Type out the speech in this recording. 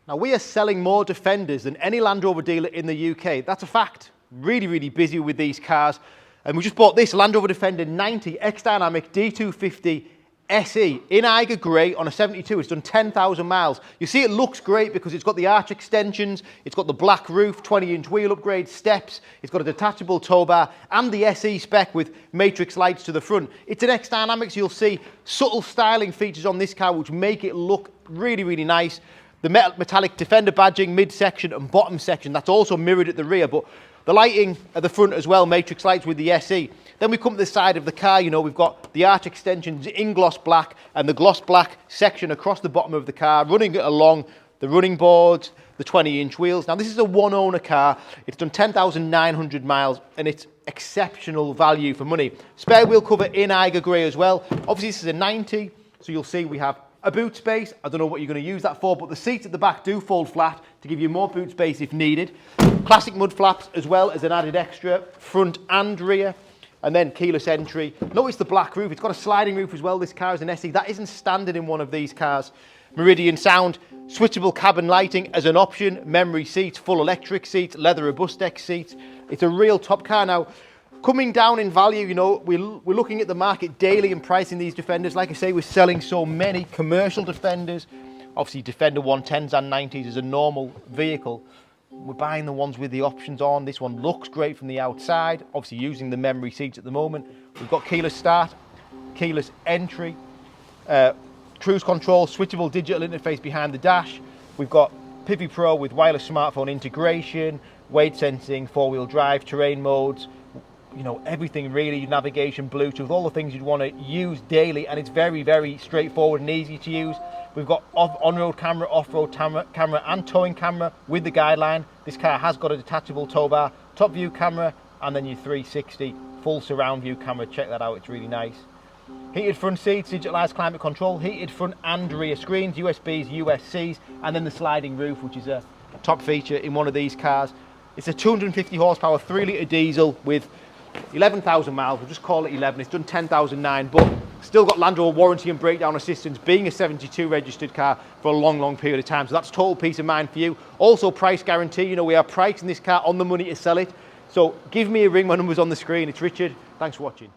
Now, we are selling more Defenders than any Land Rover dealer in the UK. That's a fact. Really, really busy with these cars. And we just bought this Land Rover Defender 90 X-Dynamic D250 SE in Eiger Grey on a 72. It's done 10,000 miles. You see it looks great because it's got the arch extensions, it's got the black roof, 20-inch wheel upgrade, steps, it's got a detachable tow bar and the SE spec with matrix lights to the front. It's an X-Dynamic, so you'll see subtle styling features on this car which make it look really, really nice. The metallic Defender badging mid-section and bottom section, that's also mirrored at the rear, but the lighting at the front as well, matrix lights with the SE. Then we come to the side of the car, you know, we've got the arch extensions in gloss black and the gloss black section across the bottom of the car, running it along the running boards, the 20-inch wheels. Now, this is a one-owner car. It's done 10,900 miles and it's exceptional value for money. Spare wheel cover in Eiger Grey as well. Obviously, this is a 90, so you'll see we have a boot space. I don't know what you're going to use that for, but the seats at the back do fold flat to give you more boot space if needed. Classic mud flaps as well as an added extra, front and rear. And then keyless entry. Notice the black roof. It's got a sliding roof as well. This car is an SE. That isn't standard in one of these cars. Meridian sound, switchable cabin lighting as an option, memory seats, full electric seats, leather robust deck seats. It's a real top car. Now, coming down in value, you know, we're looking at the market daily and pricing these Defenders. Like I say, we're selling so many commercial Defenders. Obviously, Defender 110s and 90s is a normal vehicle. We're buying the ones with the options on. This one looks great from the outside, obviously using the memory seats at the moment. We've got keyless start, keyless entry, cruise control, switchable digital interface behind the dash. We've got Pivi Pro with wireless smartphone integration, weight sensing, four-wheel drive, terrain modes, you know, everything really, navigation, Bluetooth, all the things you'd want to use daily, and it's very, very straightforward and easy to use. We've got on-road camera, off-road camera and towing camera with the guideline. This car has got a detachable tow bar, top view camera, and then your 360 full surround view camera. Check that out, it's really nice. Heated front seats, digitalised climate control, heated front and rear screens, USBs, USCs, and then the sliding roof, which is a top feature in one of these cars. It's a 250 horsepower, 3-litre diesel with 11,000 miles, we'll just call it 11. It's done 10,009, but still got Land Rover warranty and breakdown assistance, being a 72 registered car for a long, long period of time. So that's total peace of mind for you. Also, price guarantee. You know, we are pricing this car on the money to sell it. So give me a ring. My number's on the screen. It's Richard. Thanks for watching.